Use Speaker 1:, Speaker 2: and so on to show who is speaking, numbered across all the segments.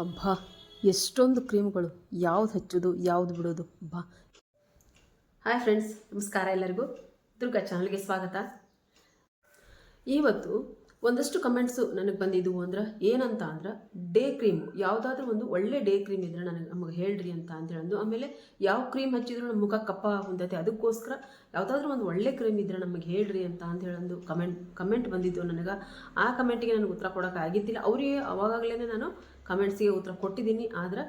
Speaker 1: ಅಬ್ಬಾ ಎಷ್ಟೊಂದು ಕ್ರೀಮ್ಗಳು ಯಾವ್ದು ಹಚ್ಚೋದು ಯಾವ್ದು ಬಿಡೋದು ಬಾ. ಹಾಯ್ ಫ್ರೆಂಡ್ಸ್, ನಮಸ್ಕಾರ ಎಲ್ಲರಿಗೂ. ದುರ್ಗಾ ಚಾನಲ್ಗೆ ಸ್ವಾಗತ. ಇವತ್ತು ಒಂದಷ್ಟು ಕಮೆಂಟ್ಸು ನನಗೆ ಬಂದಿದ್ದವು ಅಂದ್ರೆ ಏನಂತ ಅಂದ್ರೆ ಡೇ ಕ್ರೀಮು ಯಾವುದಾದ್ರೂ ಒಂದು ಒಳ್ಳೆ ಡೇ ಕ್ರೀಮ್ ಇದ್ರೆ ನಮಗೆ ಹೇಳ್ರಿ ಅಂತ ಹೇಳೋದು. ಆಮೇಲೆ ಯಾವ ಕ್ರೀಮ್ ಹಚ್ಚಿದ್ರು ನಮ್ಮ ಮುಖ ಕಪ್ಪ ಹೊಂದತೆ, ಅದಕ್ಕೋಸ್ಕರ ಯಾವುದಾದ್ರೂ ಒಂದು ಒಳ್ಳೆ ಕ್ರೀಮ್ ಇದ್ರೆ ನಮಗೆ ಹೇಳ್ರಿ ಅಂತ ಹೇಳೋದು ಕಮೆಂಟ್ ಬಂದಿದ್ದು ನನಗೆ. ಆ ಕಮೆಂಟಿಗೆ ನನಗೆ ಉತ್ತರ ಕೊಡೋಕೆ ಆಗಿದ್ದಿಲ್ಲ. ಅವರಿಗೆ ಅವಾಗಲೇ ನಾನು ಕಮೆಂಟ್ಸಿಗೆ ಉತ್ತರ ಕೊಟ್ಟಿದ್ದೀನಿ. ಆದರೆ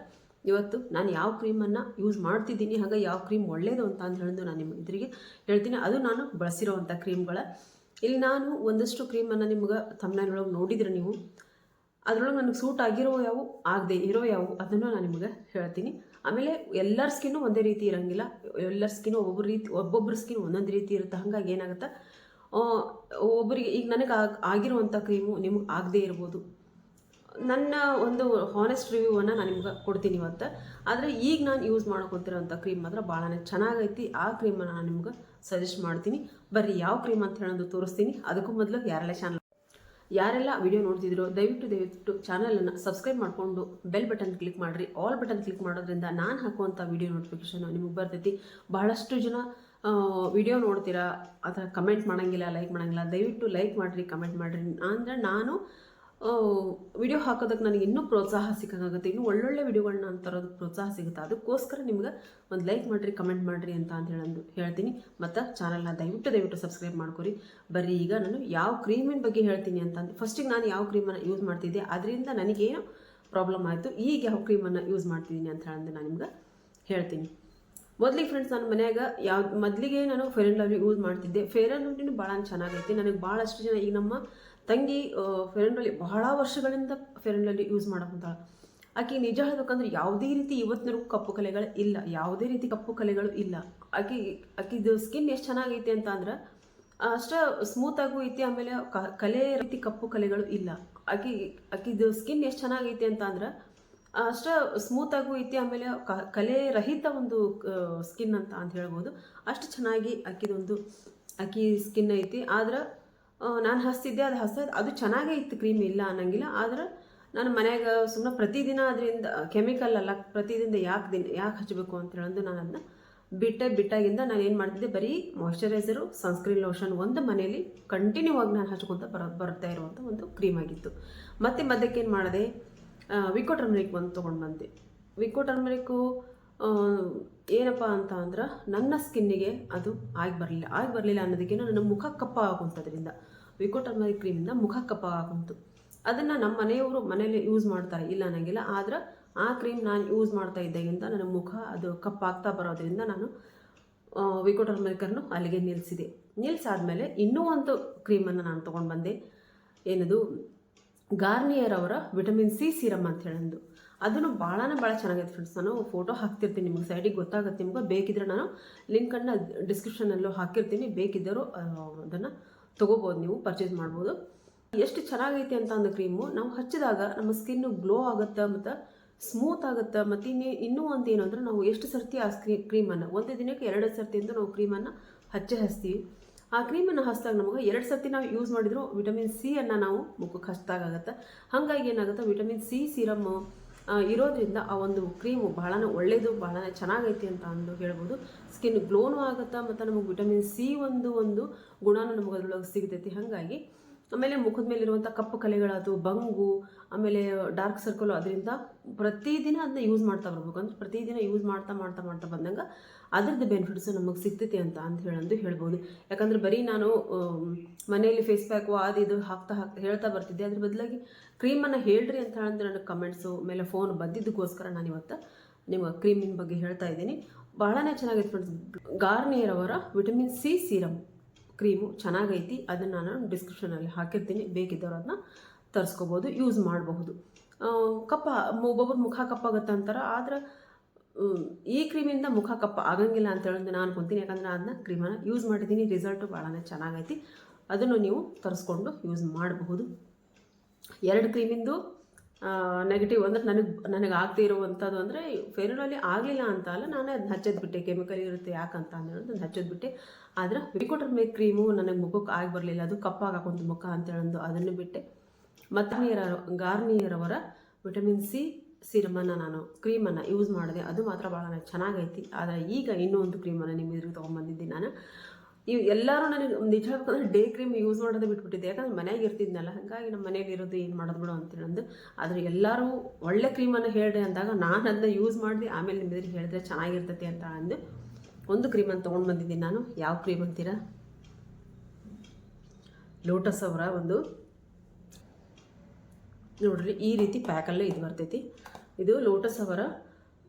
Speaker 1: ಇವತ್ತು ನಾನು ಯಾವ ಕ್ರೀಮನ್ನು ಯೂಸ್ ಮಾಡ್ತಿದ್ದೀನಿ, ಹಾಗೆ ಯಾವ ಕ್ರೀಮ್ ಒಳ್ಳೆಯದು ಅಂತ ಹೇಳೋದು ನಾನು ನಿಮ್ಮ ಎದುರಿಗೆ ಹೇಳ್ತೀನಿ. ಅದು ನಾನು ಬಳಸಿರೋವಂಥ ಕ್ರೀಮ್ಗಳ. ಇಲ್ಲಿ ನಾನು ಒಂದಷ್ಟು ಕ್ರೀಮನ್ನು ನಿಮ್ಗೆ ಥಂಬ್ನೈಲ್ ಒಳಗೆ ನೋಡಿದ್ರೆ ನೀವು, ಅದರೊಳಗೆ ನನಗೆ ಸೂಟ್ ಆಗಿರೋ ಯಾವುವು ಆಗದೆ ಇರೋ ಯಾವುವು ಅದನ್ನು ನಾನು ನಿಮಗೆ ಹೇಳ್ತೀನಿ. ಆಮೇಲೆ ಎಲ್ಲರ ಸ್ಕಿನ್ನು ಒಂದೇ ರೀತಿ ಇರೋಂಗಿಲ್ಲ. ಎಲ್ಲರ ಸ್ಕಿನ್ನು ಒಬ್ಬೊಬ್ಬರ ಸ್ಕಿನ್ ಒಂದೊಂದು ರೀತಿ ಇರುತ್ತೆ. ಹಾಗಾಗಿ ಏನಾಗುತ್ತೆ, ಒಬ್ಬರಿಗೆ ಈಗ ನನಗೆ ಆಗಿರುವಂಥ ಕ್ರೀಮು ನಿಮಗೆ ಆಗದೇ ಇರ್ಬೋದು. ನನ್ನ ಒಂದು ಹಾನೆಸ್ಟ್ ರಿವ್ಯೂವನ್ನು ನಾನು ನಿಮ್ಗೆ ಕೊಡ್ತೀನಿ ಇವತ್ತು. ಆದರೆ ಈಗ ನಾನು ಯೂಸ್ ಮಾಡ್ಕೊತಿರೋಂಥ ಕ್ರೀಮ್ ಮಾತ್ರ ಭಾಳ ಚೆನ್ನಾಗೈತಿ. ಆ ಕ್ರೀಮನ್ನು ನಾನು ನಿಮ್ಗೆ ಸಜೆಸ್ಟ್ ಮಾಡ್ತೀನಿ. ಬರ್ರಿ ಯಾವ ಕ್ರೀಮ್ ಅಂತ ಹೇಳೋದು ತೋರಿಸ್ತೀನಿ. ಅದಕ್ಕೂ ಮೊದಲು ಯಾರೆಲ್ಲ ವಿಡಿಯೋ ನೋಡ್ತಿದ್ರು ದಯವಿಟ್ಟು ಚಾನಲನ್ನು ಸಬ್ಸ್ಕ್ರೈಬ್ ಮಾಡಿಕೊಂಡು ಬೆಲ್ ಬಟನ್ ಕ್ಲಿಕ್ ಮಾಡಿರಿ. ಆಲ್ ಬಟನ್ ಕ್ಲಿಕ್ ಮಾಡೋದ್ರಿಂದ ನಾನು ಹಾಕುವಂಥ ವಿಡಿಯೋ ನೋಟಿಫಿಕೇಷನ್ ನಿಮಗೆ ಬರ್ತೈತಿ. ಬಹಳಷ್ಟು ಜನ ವಿಡಿಯೋ ನೋಡ್ತೀರಾ, ಅದರ ಕಮೆಂಟ್ ಮಾಡೋಂಗಿಲ್ಲ, ಲೈಕ್ ಮಾಡೋಂಗಿಲ್ಲ. ದಯವಿಟ್ಟು ಲೈಕ್ ಮಾಡಿರಿ, ಕಮೆಂಟ್ ಮಾಡಿರಿ. ಅಂದರೆ ನಾನು ವಿಡಿಯೋ ಹಾಕೋದಕ್ಕೆ ನನಗೆ ಇನ್ನೂ ಪ್ರೋತ್ಸಾಹ ಸಿಕ್ಕಾಗುತ್ತೆ. ಇನ್ನೂ ಒಳ್ಳೊಳ್ಳೆ ವಿಡಿಯೋಗಳನ್ನ ನಾನು ತರೋದಕ್ಕೆ ಪ್ರೋತ್ಸಾಹ ಸಿಗುತ್ತೆ. ಅದಕ್ಕೋಸ್ಕರ ನಿಮ್ಗೆ ಒಂದು ಲೈಕ್ ಮಾಡಿರಿ, ಕಮೆಂಟ್ ಮಾಡಿರಿ ಅಂತ ಹೇಳ್ತೀನಿ. ಮತ್ತು ಚಾನಲ್ನ ದಯವಿಟ್ಟು ಸಬ್ಸ್ಕ್ರೈಬ್ ಮಾಡ್ಕೊರಿ. ಬರ್ರಿ ಈಗ ನಾನು ಯಾವ ಕ್ರೀಮಿನ ಬಗ್ಗೆ ಹೇಳ್ತೀನಿ ಅಂತಂದು. ಫಸ್ಟಿಗೆ ನಾನು ಯಾವ ಕ್ರೀಮನ್ನು ಯೂಸ್ ಮಾಡ್ತಿದ್ದೆ, ಅದರಿಂದ ನನಗೇನು ಪ್ರಾಬ್ಲಮ್ ಆಯಿತು, ಈಗ ಯಾವ ಕ್ರೀಮನ್ನು ಯೂಸ್ ಮಾಡ್ತಿದ್ದೀನಿ ಅಂತ ಹೇಳಂದು ನಾನು ನಿಮ್ಗೆ ಹೇಳ್ತೀನಿ. ಮೊದಲಿಗೆ ಫ್ರೆಂಡ್ಸ್, ನನ್ನ ಮನ್ಯಾಗ ಮೊದಲಿಗೆ ನಾನು ಫೇರ್ ಆ್ಯಂಡ್ ಲವ್ಲಿ ಯೂಸ್ ಮಾಡ್ತಿದ್ದೆ. ಫೇರ್ ಆ್ಯಂಡ್ ಲವ್ಲಿನೂ ಭಾಳ ಚೆನ್ನಾಗೈತಿ. ನನಗೆ ಭಾಳಷ್ಟು ಜನ, ಈಗ ನಮ್ಮ ತಂಗಿ ಫೇರ್ ಆ್ಯಂಡ್ ಲವ್ಲಿ ಬಹಳ ವರ್ಷಗಳಿಂದ ಫೇರ್ ಆ್ಯಂಡ್ ಲವ್ಲಿ ಯೂಸ್ ಮಾಡಕ್ಕಂತಾಳೆ. ಆಕೆ ನಿಜ ಹೇಳ್ಬೇಕಂದ್ರೆ ಯಾವುದೇ ರೀತಿ ಇವತ್ತಿನವರೆಗೂ ಕಪ್ಪು ಕಲೆಗಳು ಇಲ್ಲ, ಯಾವುದೇ ರೀತಿ ಕಪ್ಪು ಕಲೆಗಳು ಇಲ್ಲ. ಆಕಿದು ಸ್ಕಿನ್ ಎಷ್ಟು ಚೆನ್ನಾಗೈತಿ ಅಂತ ಅಂದ್ರೆ ಅಷ್ಟು ಸ್ಮೂತಾಗೂ ಐತಿ. ಆಮೇಲೆ ಕಲೆ ರೀತಿ ಕಪ್ಪು ಕಲೆಗಳು ಇಲ್ಲ. ಆಕಿದು ಸ್ಕಿನ್ ಎಷ್ಟು ಚೆನ್ನಾಗೈತಿ ಅಂತ ಅಂದ್ರೆ ಅಷ್ಟು ಸ್ಮೂತಾಗೂ ಐತಿ. ಆಮೇಲೆ ಕಲೆ ರಹಿತ ಒಂದು ಸ್ಕಿನ್ ಅಂತ ಹೇಳ್ಬೋದು. ಅಷ್ಟು ಚೆನ್ನಾಗಿ ಆಕಿ ಸ್ಕಿನ್ ಐತಿ. ಆದ್ರೆ ನಾನು ಹಚ್ತಿದ್ದೆ, ಅದು ಚೆನ್ನಾಗೇ ಇತ್ತು, ಕ್ರೀಮ್ ಇಲ್ಲ ಅನ್ನಂಗಿಲ್ಲ. ಆದ್ರೆ ನಾನು ಮನ್ಯಾಗ ಸುಮ್ಮನೆ ಪ್ರತಿದಿನ ಅದರಿಂದ ಕೆಮಿಕಲ್ ಅಲ್ಲ, ಪ್ರತಿದಿನ ಯಾಕೆ ಹಚ್ಚಬೇಕು ಅಂತ ಹೇಳೋದು ನಾನು ಅದನ್ನ ಬಿಟ್ಟಾಗಿಂದ ನಾನು ಏನು ಮಾಡ್ತಿದ್ದೆ, ಬರೀ ಮಾಯ್ಶ್ಚರೈಸರು, ಸನ್ಸ್ಕ್ರೀನ್ ಲೋಷನ್ ಒಂದು ಮನೇಲಿ ಕಂಟಿನ್ಯೂ ಆಗಿ ನಾನು ಹಚ್ಕೊತ ಬರ್ತಾ ಇರುವಂಥ ಒಂದು ಕ್ರೀಮ್ ಆಗಿತ್ತು. ಮಧ್ಯಕ್ಕೆ ಏನು ಮಾಡಿದೆ, ವಿಕೋ ಟರ್ಮರಿಕ್ ಒಂದು ತೊಗೊಂಡು ಬಂದೆ. ವಿಕೋ ಟರ್ಮರಿಕ್ಕು ಏನಪ್ಪ ಅಂತ ಅಂದ್ರೆ ನನ್ನ ಸ್ಕಿನ್ನಿಗೆ ಅದು ಆಗಿ ಬರಲಿಲ್ಲ ಅನ್ನೋದಕ್ಕೆ ನನ್ನ ಮುಖ ಕಪ್ಪ ಆಗುವಂಥದ್ರಿಂದ ವಿಕೋ ಟರ್ಮರಿಕ್ ಕ್ರೀಮಿಂದ ಮುಖ ಕಪ್ಪ ಆಗುಂತು. ಅದನ್ನು ನಮ್ಮ ಮನೆಯವರು ಮನೇಲಿ ಯೂಸ್ ಮಾಡ್ತಾರೆ, ಇಲ್ಲ ಅನ್ನಂಗಿಲ್ಲ. ಆದ್ರೆ ಆ ಕ್ರೀಮ್ ನಾನು ಯೂಸ್ ಮಾಡ್ತಾ ಇದ್ದಾಗಿಂದ ನನ್ನ ಮುಖ ಅದು ಕಪ್ಪಾಗ್ತಾ ಬರೋದ್ರಿಂದ ನಾನು ವಿಕೋ ಟರ್ಮರಿಕನ್ನು ಅಲ್ಲಿಗೆ ನಿಲ್ಲಿಸಾದ್ಮೇಲೆ ಇನ್ನೂ ಒಂದು ಕ್ರೀಮನ್ನು ನಾನು ತೊಗೊಂಡು ಬಂದೆ. ಏನದು, ಗಾರ್ನಿಯರ್ ಅವರ ವಿಟಮಿನ್ ಸಿ ಸೀರಮ್ ಅಂತ ಹೇಳೋದು. ಅದನ್ನು ಭಾಳ ಚೆನ್ನಾಗೈತೆ ಫ್ರೆಂಡ್ಸ್. ನಾನು ಫೋಟೋ ಹಾಕ್ತಿರ್ತೀನಿ, ನಿಮ್ಗೆ ಸೈಡಿಗೆ ಗೊತ್ತಾಗುತ್ತೆ. ನಿಮ್ಗೆ ಬೇಕಿದ್ರೆ ನಾನು ಲಿಂಕನ್ನು ಡಿಸ್ಕ್ರಿಪ್ಷನಲ್ಲೂ ಹಾಕಿರ್ತೀನಿ. ಬೇಕಿದ್ದರೂ ಅದನ್ನು ತೊಗೋಬೋದು, ನೀವು ಪರ್ಚೇಸ್ ಮಾಡ್ಬೋದು. ಎಷ್ಟು ಚೆನ್ನಾಗೈತೆ ಅಂತ ಅಂದ ಕ್ರೀಮು ನಾವು ಹಚ್ಚಿದಾಗ ನಮ್ಮ ಸ್ಕಿನ್ನು ಗ್ಲೋ ಆಗುತ್ತೆ ಮತ್ತು ಸ್ಮೂತ್ ಆಗುತ್ತೆ. ಮತ್ತು ಇನ್ನೂ ಒಂದು ಏನು ಅಂದರೆ, ನಾವು ಎಷ್ಟು ಸರ್ತಿ ಆ ಕ್ರೀಮನ್ನು ಒಂದು ದಿನಕ್ಕೆ 2 ಸರ್ತಿ ಅಂತ ನಾವು ಕ್ರೀಮನ್ನು ಹಚ್ತೀವಿ. ಆ ಕ್ರೀಮನ್ನು ಹಚ್ಚಿದಾಗ ನಮಗೆ 2 ಸರ್ತಿ ನಾವು ಯೂಸ್ ಮಾಡಿದ್ರು ವಿಟಮಿನ್ ಸಿ ಅನ್ನು ನಾವು ಮುಖಕ್ಕೆ ಹಚ್ಚಿದಾಗುತ್ತೆ. ಹಾಗಾಗಿ ಏನಾಗುತ್ತೆ, ವಿಟಮಿನ್ ಸಿ ಸೀರಮ್ ಇರೋದ್ರಿಂದ ಆ ಒಂದು ಕ್ರೀಮು ಭಾಳ ಒಳ್ಳೆಯದು, ಭಾಳ ಚೆನ್ನಾಗೈತಿ ಅಂತ ಹೇಳ್ಬೋದು. ಸ್ಕಿನ್ ಗ್ಲೋನೂ ಆಗುತ್ತೆ ಮತ್ತು ನಮಗೆ ವಿಟಮಿನ್ ಸಿ ಒಂದು ಗುಣನೂ ನಮಗೆ ಅದರೊಳಗೆ ಸಿಗ್ತೈತಿ. ಹಾಗಾಗಿ ಆಮೇಲೆ ಮುಖದ ಮೇಲಿರುವಂಥ ಕಪ್ಪು ಕಲೆಗಳದು, ಬಂಗು, ಆಮೇಲೆ ಡಾರ್ಕ್ ಸರ್ಕಲು, ಅದರಿಂದ ಪ್ರತಿದಿನ ಅದನ್ನ ಯೂಸ್ ಮಾಡ್ತಾ ಬರ್ಬೇಕು. ಅಂದ್ರೆ ಪ್ರತಿದಿನ ಯೂಸ್ ಮಾಡ್ತಾ ಬಂದಂಗೆ ಅದ್ರದ್ದು ಬೆನಿಫಿಟ್ಸು ನಮಗೆ ಸಿಗ್ತೈತಿ ಅಂತ ಹೇಳ್ಬೋದು. ಯಾಕಂದರೆ ಬರೀ ನಾನು ಮನೆಯಲ್ಲಿ ಫೇಸ್ ಪ್ಯಾಕು ಇದು ಹಾಕ್ತಾ ಹೇಳ್ತಾ ಬರ್ತಿದ್ದೆ. ಅದ್ರ ಬದಲಾಗಿ ಕ್ರೀಮನ್ನು ಹೇಳ್ರಿ ಅಂತ ಹೇಳಿದ್ರೆ ನನಗೆ ಕಮೆಂಟ್ಸು ಮೇಲೆ ಫೋನ್ ಬಂದಿದ್ದಕ್ಕೋಸ್ಕರ ನಾನು ಇವತ್ತು ನಿಮ್ಮ ಕ್ರೀಮಿನ ಬಗ್ಗೆ ಹೇಳ್ತಾ ಇದ್ದೀನಿ. ಬಹಳನೇ ಚೆನ್ನಾಗೈತೆ ಫ್ರೆಂಡ್ಸ್. ಗಾರ್ನಿಯರ್ ಅವರ ವಿಟಮಿನ್ ಸಿ ಸೀರಮ್ ಕ್ರೀಮು ಚೆನ್ನಾಗೈತಿ. ಅದನ್ನು ನಾನು ಡಿಸ್ಕ್ರಿಪ್ಷನಲ್ಲಿ ಹಾಕಿರ್ತೀನಿ. ಬೇಕಿದ್ದವರು ಅದನ್ನ ತರಿಸ್ಕೋಬೋದು, ಯೂಸ್ ಮಾಡಬಹುದು. ಒಬ್ಬೊಬ್ಬರು ಮುಖ ಕಪ್ಪಾಗುತ್ತೆ ಅಂತಾರೆ. ಆದರೆ ಈ ಕ್ರೀಮಿಂದ ಮುಖ ಕಪ್ಪ ಆಗಂಗಿಲ್ಲ ಅಂತ ಹೇಳೋದು ನಾನು ಅನ್ಕೊತೀನಿ. ಯಾಕಂದರೆ ಅದನ್ನ ಕ್ರೀಮನ್ನು ಯೂಸ್ ಮಾಡಿದ್ದೀನಿ, ರಿಸಲ್ಟು ಭಾಳ ಚೆನ್ನಾಗೈತಿ. ಅದನ್ನು ನೀವು ತರಿಸ್ಕೊಂಡು ಯೂಸ್ ಮಾಡಬಹುದು. 2 ಕ್ರೀಮಿಂದು ನೆಗೆಟಿವ್ ಅಂದರೆ ನನಗೆ ಆಗದೆ ಇರುವಂಥದ್ದು ಅಂದರೆ ಫೇರ್ ಆ್ಯಂಡ್ ಲವ್ಲಿ ಆಗಲಿಲ್ಲ ಅಂತ ಅಲ್ಲ, ನಾನು ಅದನ್ನ ಹಚ್ಚೋದು ಬಿಟ್ಟೆ. ಕೆಮಿಕಲ್ ಇರುತ್ತೆ ಯಾಕಂತ ಹೇಳೋದು ಅದನ್ನ ಹಚ್ಚೋದು ಬಿಟ್ಟೆ. ಆದರೆ ವಿಕೋ ಟರ್ಮರಿಕ್ ಕ್ರೀಮು ನನಗೆ ಮುಖಕ್ಕೆ ಆಗಿ ಬರಲಿಲ್ಲ, ಅದು ಕಪ್ಪಾಗಾಕೊಂತ ಮುಖ ಅಂತ ಹೇಳೋದು ಅದನ್ನು ಬಿಟ್ಟೆ. ಮತ್ತು ಗಾರ್ನಿಯರ್ ಅವರ ವಿಟಮಿನ್ ಸಿ ಸೀರಮನ್ನು ನಾನು ಕ್ರೀಮನ್ನು ಯೂಸ್ ಮಾಡಿದೆ, ಅದು ಮಾತ್ರ ಭಾಳ ಚೆನ್ನಾಗೈತಿ. ಆದರೆ ಈಗ ಇನ್ನೂ ಒಂದು ಕ್ರೀಮನ್ನು ನಿಮ್ಮ ಇದ್ರಿಗೆ ತೊಗೊಂಬಂದಿದ್ದೀನಿ ನಾನು. ಇವು ಎಲ್ಲರೂ ನನಗೆ ನಿಜ ಹೇಳ್ಬೇಕಂದ್ರೆ ಡೇ ಕ್ರೀಮ್ ಯೂಸ್ ಮಾಡೋದು ಬಿಟ್ಬಿಟ್ಟಿದ್ದೆ, ಯಾಕಂದ್ರೆ ಮನೆಯಾಗ ಇರ್ತಿದ್ನಲ್ಲ, ಹಾಗಾಗಿ ನಮ್ಮ ಮನೇಲಿ ಇರೋದು ಏನು ಮಾಡೋದು ಬಿಡು ಅಂತೇಳಂದು. ಆದರೆ ಎಲ್ಲರೂ ಒಳ್ಳೆ ಕ್ರೀಮನ್ನು ಹೇಳ್ರಿ ಅಂದಾಗ ನಾನು ಅದನ್ನ ಯೂಸ್ ಮಾಡಿದೆ, ಆಮೇಲೆ ನಿಮ್ಮ ಇದ್ರಿಗೆ ಹೇಳಿದ್ರೆ ಚೆನ್ನಾಗಿರ್ತೈತಿ ಅಂತ ಅಂದು ಒಂದು ಕ್ರೀಮನ್ನು ತೊಗೊಂಡು ಬಂದಿದ್ದೀನಿ ನಾನು. ಯಾವ ಕ್ರೀಮ್ ಅಂತೀರಾ? ಲೋಟಸ್ ಅವರ ಒಂದು ನೋಡ್ರಿ ಈ ರೀತಿ ಪ್ಯಾಕಲ್ಲೇ ಇದು ಬರ್ತೈತಿ. ಇದು ಲೋಟಸ್ ಅವರ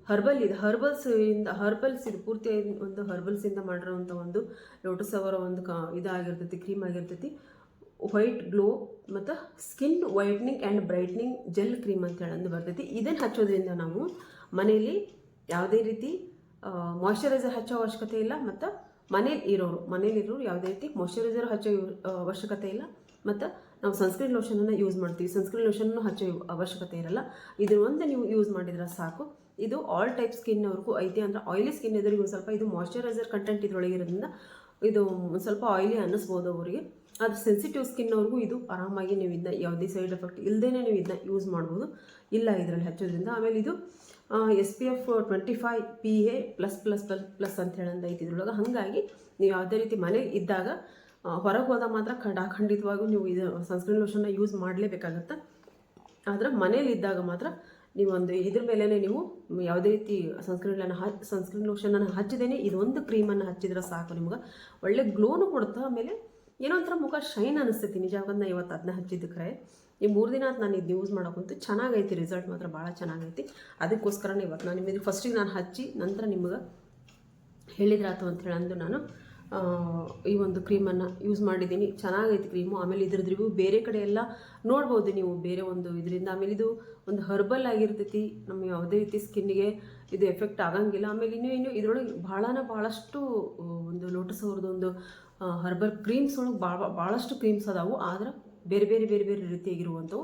Speaker 1: ಹರ್ಬಲ್ ಇದು ಹರ್ಬಲ್ಸ್ ಇದು ಪೂರ್ತಿ ಒಂದು ಹರ್ಬಲ್ಸಿಂದ ಮಾಡಿರೋವಂಥ ಒಂದು ಲೋಟಸ್ ಅವರ ಒಂದು ಇದಾಗಿರ್ತೈತಿ, ಕ್ರೀಮ್ ಆಗಿರ್ತೈತಿ. ವೈಟ್ ಗ್ಲೋ ಮತ್ತು skin whitening and brightening gel cream ಅಂತ ಹೇಳಂದು ಬರ್ತೈತಿ. ಇದನ್ನು ಹಚ್ಚೋದ್ರಿಂದ ನಾವು ಮನೆಯಲ್ಲಿ ಯಾವುದೇ ರೀತಿ ಮಾಯ್ಶ್ಚರೈಸರ್ ಹಚ್ಚೋ ಅವಶ್ಯಕತೆ ಇಲ್ಲ, ಮತ್ತು ಮನೇಲಿರೋರು ಯಾವುದೇ ರೀತಿ ಮಾಯ್ಶ್ಚರೈಸರ್ ಹಚ್ಚೋ ಅವಶ್ಯಕತೆ ಇಲ್ಲ, ಮತ್ತು ನಾವು ಸನ್ಸ್ಕ್ರೀನ್ ಲೋಷನನ್ನು ಯೂಸ್ ಮಾಡ್ತೀವಿ, ಸನ್ಸ್ಕ್ರೀನ್ ಲೋಷನನ್ನು ಹಚ್ಚೋ ಅವಶ್ಯಕತೆ ಇರಲ್ಲ. ಇದನ್ನೊಂದು ನೀವು ಯೂಸ್ ಮಾಡಿದ್ರೆ ಸಾಕು. ಇದು ಆಲ್ ಟೈಪ್ ಸ್ಕಿನ್ನವ್ರಿಗೂ ಐತೆ, ಅಂದರೆ ಆಯಿಲಿ ಸ್ಕಿನ್ ಇದ್ರಿಗೆ ಒಂದು ಸ್ವಲ್ಪ ಇದು ಮಾಯ್ಶ್ಚರೈಸರ್ ಕಂಟೆಂಟ್ ಇದ್ರೊಳಗಿರೋದ್ರಿಂದ ಇದು ಒಂದು ಸ್ವಲ್ಪ ಆಯಿಲಿ ಅನ್ನಿಸ್ಬೋದು ಅವರಿಗೆ. ಅದು ಸೆನ್ಸಿಟಿವ್ ಸ್ಕಿನ್ನವ್ರಿಗೂ ಇದು ಆರಾಮಾಗಿ ನೀವು ಇದನ್ನ ಯಾವುದೇ ಸೈಡ್ ಎಫೆಕ್ಟ್ ಇಲ್ಲದೇ ನೀವು ಇದನ್ನ ಯೂಸ್ ಮಾಡ್ಬೋದು ಇಲ್ಲ ಇದರಲ್ಲಿ ಹಚ್ಚೋದ್ರಿಂದ. ಆಮೇಲೆ ಇದು SPF 25 PA+++ ಅಂತ ಹೇಳಂದು ಐತಿ ಇದ್ರೊಳಗೆ. ಹಾಗಾಗಿ ನೀವು ಯಾವುದೇ ರೀತಿ ಮನೆಗೆ ಇದ್ದಾಗ ಹೊರಗೆ ಹೋದಾಗ ಮಾತ್ರ ಖಂಡಿತವಾಗೂ ನೀವು ಇದು ಸನ್ಸ್ಕ್ರೀನ್ ಲೋಷನ್ನ ಯೂಸ್ ಮಾಡಲೇಬೇಕಾಗತ್ತೆ. ಆದರೆ ಮನೇಲಿ ಇದ್ದಾಗ ಮಾತ್ರ ನೀವು ಒಂದು ಇದ್ರ ಮೇಲೇ ನೀವು ಯಾವುದೇ ರೀತಿ ಸನ್ಸ್ಕ್ರೀನ್ ಲೋಷನನ್ನು ಹಚ್ಚಿದೇನೆ ಇದೊಂದು ಕ್ರೀಮನ್ನು ಹಚ್ಚಿದ್ರೆ ಸಾಕು, ನಿಮ್ಗೆ ಒಳ್ಳೆ ಗ್ಲೋನು ಕೊಡುತ್ತೆ. ಆಮೇಲೆ ಏನೋ ಒಂಥರ ಮುಖ ಶೈನ್ ಅನಿಸ್ತೈತಿ. ನಿಜವಾಗಂದ್ರೆ ಇವತ್ತು ಅದನ್ನ ಹಚ್ಚಿದ್ದು ಖರೆ. ಈ 3 ದಿನ ನಾನು ಇದು ಯೂಸ್ ಮಾಡೋಕ್ಕಂತೂ ಚೆನ್ನಾಗೈತಿ, ರಿಸಲ್ಟ್ ಮಾತ್ರ ಭಾಳ ಚೆನ್ನಾಗೈತಿ. ಅದಕ್ಕೋಸ್ಕರನೇ ಇವತ್ತು ನಾನು ನಿಮಗೆ ಫಸ್ಟಿಗೆ ನಾನು ಹಚ್ಚಿ ನಂತರ ನಿಮ್ಗೆ ಹೇಳಿದ್ರಾತು ಅಂತ ಹೇಳಂದು ನಾನು ಈ ಒಂದು ಕ್ರೀಮನ್ನು ಯೂಸ್ ಮಾಡಿದ್ದೀನಿ. ಚೆನ್ನಾಗೈತಿ ಕ್ರೀಮು. ಆಮೇಲೆ ಇದ್ರದ್ದು ರಿವ್ಯೂ ಬೇರೆ ಕಡೆ ಎಲ್ಲ ನೋಡ್ಬೋದು ನೀವು ಬೇರೆ ಒಂದು ಇದರಿಂದ. ಆಮೇಲೆ ಇದು ಒಂದು ಹರ್ಬಲ್ ಆಗಿರ್ತೈತಿ, ನಮ್ಮ ಯಾವುದೇ ರೀತಿ ಸ್ಕಿನ್ನಿಗೆ ಇದು ಎಫೆಕ್ಟ್ ಆಗಂಗಿಲ್ಲ. ಆಮೇಲೆ ಇನ್ನೂ ಇದರೊಳಗೆ ಭಾಳಷ್ಟು ಒಂದು ಲೋಟಸ್ ಅವ್ರದ್ದು ಒಂದು ಹರ್ಬಲ್ ಕ್ರೀಮ್ಸ್ ಒಳಗೆ ಭಾಳಷ್ಟು ಕ್ರೀಮ್ಸ್ ಅದಾವು. ಆದರೆ ಬೇರೆ ರೀತಿಯಾಗಿರುವಂಥವು.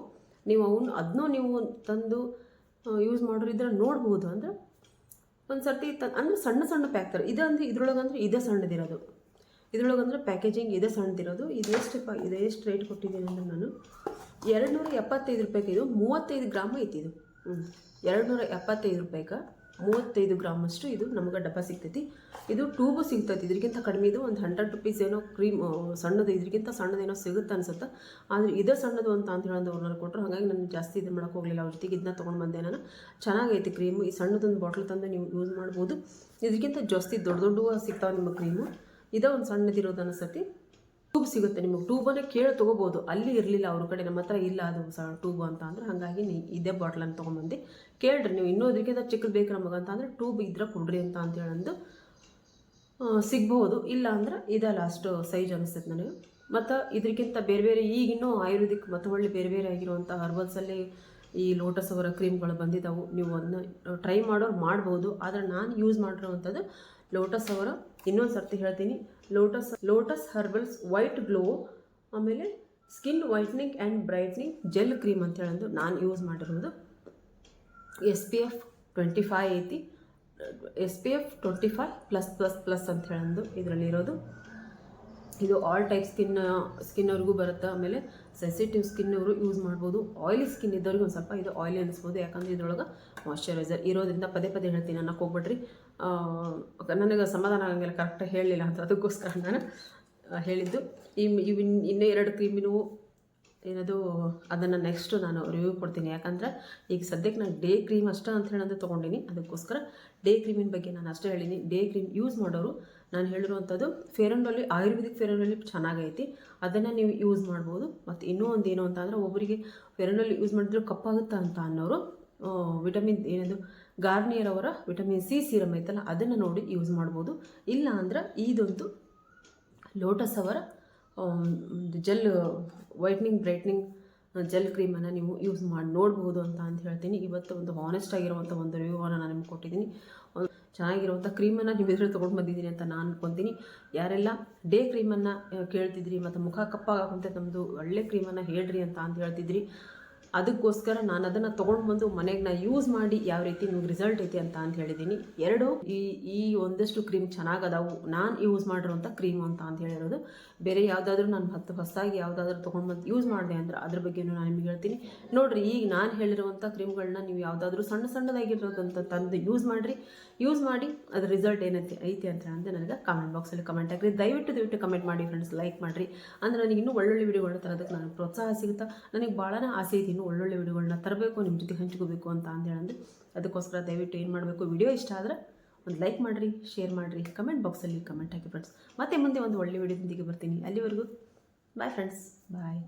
Speaker 1: ನೀವು ಅದನ್ನೂ ನೀವು ತಂದು ಯೂಸ್ ಮಾಡೋರಿದ್ರೆ ನೋಡ್ಬೋದು. ಅಂದರೆ ಒಂದು ಸರ್ತಿ ಅಂದರೆ ಸಣ್ಣ ಪ್ಯಾಕ್ ಥರ ಇದು. ಅಂದರೆ ಇದ್ರೊಳಗಂದ್ರೆ ಇದೇ ಸಣ್ಣದಿರೋದು, ಇದ್ರೊಳಗಂದ್ರೆ ಪ್ಯಾಕೇಜಿಂಗ್ ಇದೇ ಸಣ್ಣದಿರೋದು. ಇದೆಷ್ಟು ರೇಟ್ ಕೊಟ್ಟಿದ್ದೀನಿ ಅಂದರೆ ನಾನು 275 ರೂಪಾಯಿಗೆ ಇದು 35 ಗ್ರಾಮ್ ಐತಿ. ಇದು 275 ರೂಪಾಯಿಗೆ 35 ಗ್ರಾಮಷ್ಟು ಇದು ನಮ್ಗೆ ಡಬ್ಬ ಸಿಗ್ತೈತಿ. ಇದು ಟ್ಯೂಬು ಸಿಗ್ತೈತಿ. ಇದಕ್ಕಿಂತ ಕಡಿಮೆ ಇದು ಒಂದು 100 ರೂಪೀಸ್ ಏನೋ ಕ್ರೀಮ್ ಸಣ್ಣದು, ಇದಕ್ಕಿಂತ ಸಣ್ಣದೇನೋ ಸಿಗುತ್ತೆ ಅನ್ಸುತ್ತೆ. ಆದರೆ ಇದೇ ಸಣ್ಣದು ಅಂತ ಹೇಳೋದು ಅವ್ರು ನನಗೆ ಕೊಟ್ಟರು. ಹಾಗಾಗಿ ನಾನು ಜಾಸ್ತಿ ಇದು ಮಾಡೋಕ್ಕೆ ಹೋಗಲಿಲ್ಲ. ಅವ್ರ ಜೊತೆಗೆ ಇದನ್ನ ತೊಗೊಂಡು ಬಂದೆ ನಾನು. ಚೆನ್ನಾಗೈತಿ ಕ್ರೀಮು. ಈ ಸಣ್ಣದೊಂದು ಬಾಟ್ಲ್ ತಂದು ನೀವು ಯೂಸ್ ಮಾಡ್ಬೋದು. ಇದಕ್ಕಿಂತ ಜಾಸ್ತಿ ದೊಡ್ಡ ಸಿಗ್ತಾವೆ ನಿಮ್ಮ ಕ್ರೀಮು. ಇದೇ ಒಂದು ಸಣ್ಣದಿರೋದು ಅನಿಸ್ತೈತಿ. ಟ್ಯೂಬ್ ಸಿಗುತ್ತೆ ನಿಮಗೆ, ಟ್ಯೂಬನ್ನೇ ಕೇಳಿ ತೊಗೋಬೋದು. ಅಲ್ಲಿ ಇರಲಿಲ್ಲ ಅವ್ರ ಕಡೆ, ನಮ್ಮ ಹತ್ರ ಇಲ್ಲ ಅದು ಟ್ಯೂಬ್ ಅಂತ ಅಂದ್ರೆ. ಹಾಗಾಗಿ ಇದೇ ಬಾಟ್ಲನ್ನು ತೊಗೊಂಬಂದು ಕೇಳ್ರಿ ನೀವು. ಇನ್ನೂ ಇದಕ್ಕಿಂತ ಚಿಕ್ಕದು ಬೇಕು ನಮಗೆ ಅಂತ ಅಂದರೆ ಟ್ಯೂಬ್ ಇದ್ರೆ ಕೊಡ್ರಿ ಅಂತ ಹೇಳಂದು ಸಿಗ್ಬೋದು. ಇಲ್ಲ ಅಂದ್ರೆ ಇದೇ ಲಾಸ್ಟ್ ಸೈಜ್ ಅನಿಸ್ತೈತೆ ನನಗೆ. ಮತ್ತು ಇದಕ್ಕಿಂತ ಬೇರೆ ಈಗಿನ್ನೂ ಆಯುರ್ವೇದಿಕ್ ಮತ್ತು ಒಳ್ಳೆ ಬೇರೆ ಆಗಿರುವಂಥ ಹರ್ಬಲ್ಸಲ್ಲಿ ಈ ಲೋಟಸ್ ಅವರ ಕ್ರೀಮ್ಗಳು ಬಂದಿದ್ದಾವೆ. ನೀವು ಅದನ್ನ ಟ್ರೈ ಮಾಡೋರು ಮಾಡ್ಬೋದು. ಆದರೆ ನಾನು ಯೂಸ್ ಮಾಡಿರೋವಂಥದ್ದು ಲೋಟಸ್ ಅವರ, ಇನ್ನೊಂದು ಸರ್ತಿ ಹೇಳ್ತೀನಿ, ಲೋಟಸ್ ಹರ್ಬಲ್ಸ್ ವೈಟ್ ಗ್ಲೋ ಆಮೇಲೆ skin whitening and brightening gel cream ಅಂತ ಹೇಳಂದು ನಾನು ಯೂಸ್ ಮಾಡಿರೋದು. SPF 25 ಐತಿ, SPF 25+++ ಅಂತ ಹೇಳಂದು ಇದರಲ್ಲಿರೋದು. ಇದು ಆಲ್ ಟೈಪ್ ಸ್ಕಿನ್ನವ್ರಿಗೂ ಬರುತ್ತೆ. ಆಮೇಲೆ ಸೆನ್ಸಿಟಿವ್ ಸ್ಕಿನ್ನವರು ಯೂಸ್ ಮಾಡ್ಬೋದು. ಆಯಿಲಿ ಸ್ಕಿನ್ ಇದ್ದವ್ರಿಗೆ ಒಂದು ಸ್ವಲ್ಪ ಇದು ಆಯಿಲಿ ಅನ್ನಿಸ್ಬೋದು, ಯಾಕಂದರೆ ಇದ್ರೊಳಗೆ ಮಾಯ್ಶ್ಚರೈಸರ್ ಇರೋದ್ರಿಂದ ಪದೇ ಹೇಳ್ತೀನಿ, ಅನ್ನಕ್ಕೆ ಹೋಗ್ಬಿಡ್ರಿ. ನನಗೆ ಸಮಾಧಾನ ಆಗಂಗಿಲ್ಲ ಕರೆಕ್ಟಾಗಿ ಹೇಳಲಿಲ್ಲ ಅಂತ, ಅದಕ್ಕೋಸ್ಕರ ನಾನು ಹೇಳಿದ್ದು. ಇನ್ನೂ 2 ಕ್ರೀಮಿನೂ ಏನದು ಅದನ್ನು ನೆಕ್ಸ್ಟು ನಾನು ರಿವ್ಯೂ ಕೊಡ್ತೀನಿ. ಯಾಕಂದರೆ ಈಗ ಸದ್ಯಕ್ಕೆ ನಾನು ಡೇ ಕ್ರೀಮ್ ಅಷ್ಟೇ ಅಂತ ಹೇಳೋದು ತೊಗೊಂಡಿನಿ. ಅದಕ್ಕೋಸ್ಕರ ಡೇ ಕ್ರೀಮಿನ ಬಗ್ಗೆ ನಾನು ಅಷ್ಟೇ ಹೇಳಿನಿ. ಡೇ ಕ್ರೀಮ್ ಯೂಸ್ ಮಾಡೋರು ನಾನು ಹೇಳಿರುವಂಥದ್ದು Fair and Lovely, ayurvedic Fair and Lovely ಚೆನ್ನಾಗೈತಿ, ಅದನ್ನು ನೀವು ಯೂಸ್ ಮಾಡ್ಬೋದು. ಮತ್ತು ಇನ್ನೂ ಒಂದು ಏನು ಅಂತ ಅಂದರೆ, ಒಬ್ಬರಿಗೆ ಫೇರ್ ಆ್ಯಂಡ್ ಲವ್ಲಿ ಯೂಸ್ ಮಾಡಿದ್ರೆ ಕಪ್ಪಾಗುತ್ತಾ ಅಂತ ಅನ್ನೋರು ವಿಟಮಿನ್ ಏನದು ಗಾರ್ನಿಯರ್ ಅವರ ವಿಟಮಿನ್ C ಸೀರಮ್ ಐತಲ್ಲ ಅದನ್ನು ನೋಡಿ ಯೂಸ್ ಮಾಡ್ಬೋದು. ಇಲ್ಲ ಅಂದ್ರೆ ಇದೊಂದು ಲೋಟಸ್ ಅವರ ಜೆಲ್ ವೈಟ್ನಿಂಗ್ ಬ್ರೈಟ್ನಿಂಗ್ ಜೆಲ್ ಕ್ರೀಮನ್ನು ನೀವು ಯೂಸ್ ಮಾಡಿ ನೋಡ್ಬೋದು ಅಂತ ಹೇಳ್ತೀನಿ. ಇವತ್ತು ಒಂದು ಹಾನೆಸ್ಟ್ ಆಗಿರುವಂಥ ಒಂದು ರಿವ್ಯೂವನ್ನು ನಾನು ನಿಮ್ಗೆ ಕೊಟ್ಟಿದ್ದೀನಿ. ಚೆನ್ನಾಗಿರುವಂಥ ಕ್ರೀಮನ್ನು ನೀವು ಇದ್ರಲ್ಲಿ ತೊಗೊಂಡು ಬಂದಿದ್ದೀನಿ ಅಂತ ನಾನು ಅನ್ಕೊತೀನಿ. ಯಾರೆಲ್ಲ ಡೇ ಕ್ರೀಮನ್ನು ಕೇಳ್ತಿದ್ರಿ ಮತ್ತು ಮುಖ ಕಪ್ಪಾಗಂತೆ ನಮ್ಮದು ಒಳ್ಳೆ ಕ್ರೀಮನ್ನು ಹೇಳ್ರಿ ಅಂತ ಹೇಳ್ತಿದ್ರಿ, ಅದಕ್ಕೋಸ್ಕರ ನಾನು ಅದನ್ನು ತೊಗೊಂಡು ಬಂದು ಮನೆಗೆ ನಾನು ಯೂಸ್ ಮಾಡಿ ಯಾವ ರೀತಿ ನಿಮ್ಗೆ ರಿಸಲ್ಟ್ ಐತಿ ಅಂತ ಹೇಳಿದ್ದೀನಿ. ಎರಡು ಈ ಒಂದಷ್ಟು ಕ್ರೀಮ್ ಚೆನ್ನಾಗದಾವು, ನಾನು ಯೂಸ್ ಮಾಡಿರೋಂಥ ಕ್ರೀಮ್ ಅಂತ ಹೇಳಿರೋದು. ಬೇರೆ ಯಾವುದಾದ್ರೂ ನಾನು ಹೊಸದಾಗಿ ಯಾವುದಾದ್ರೂ ತೊಗೊಂಡು ಬಂದು ಯೂಸ್ ಮಾಡಿದೆ ಅಂದ್ರೆ ಅದ್ರ ಬಗ್ಗೆಯೂ ನಾನು ನಿಮಗೆ ಹೇಳ್ತೀನಿ. ನೋಡಿರಿ, ಈಗ ನಾನು ಹೇಳಿರುವಂಥ ಕ್ರೀಮ್ಗಳನ್ನ ನೀವು ಯಾವುದಾದ್ರೂ ಸಣ್ಣದಾಗಿರೋದಂತ ತಂದು ಯೂಸ್ ಮಾಡಿ ಅದ್ರ ರಿಸಲ್ಟ್ ಏನೈತಿ ಅಂತ ನನಗೆ ಕಾಮೆಂಟ್ ಬಾಕ್ಸಲ್ಲಿ ಕಮೆಂಟ್ ಹಾಕಿರಿ. ದಯವಿಟ್ಟು ಕಮೆಂಟ್ ಮಾಡಿ ಫ್ರೆಂಡ್ಸ್, ಲೈಕ್ ಮಾಡಿರಿ. ಅಂದರೆ ನನಗೆ ಇನ್ನೂ ಒಳ್ಳೊಳ್ಳೆ ವಿಡಿಯೋಗಳನ್ನ ತರೋದಕ್ಕೆ ನನಗೆ ಪ್ರೋತ್ಸಾಹ ಸಿಗುತ್ತಾ. ನನಗೆ ಭಾಳನೇ ಆಸೆ ಐತಿ ಇನ್ನೂ ಒಳ್ಳೊಳ್ಳೆ ವಿಡಿಯೋಗಳನ್ನ ತರಬೇಕು, ನಿಮ್ಮ ಜೊತೆ ಹಂಚ್ಕೋಬೇಕು ಅಂತ ಹೇಳಂದ್ರೆ. ಅದಕ್ಕೋಸ್ಕರ ದಯವಿಟ್ಟು ಏನು ಮಾಡಬೇಕು, ವಿಡಿಯೋ ಇಷ್ಟ ಆದರೆ ಒಂದು ಲೈಕ್ ಮಾಡಿರಿ, ಶೇರ್ ಮಾಡಿರಿ, ಕಮೆಂಟ್ ಬಾಕ್ಸಲ್ಲಿ ಕಮೆಂಟ್ ಹಾಕಿ ಫ್ರೆಂಡ್ಸ್. ಮತ್ತೆ ಮುಂದೆ ಒಂದು ಒಳ್ಳೆ ವಿಡಿಯೋದೊಂದಿಗೆ ಬರ್ತೀನಿ. ಅಲ್ಲಿವರೆಗೂ ಬಾಯ್ ಫ್ರೆಂಡ್ಸ್, ಬಾಯ್.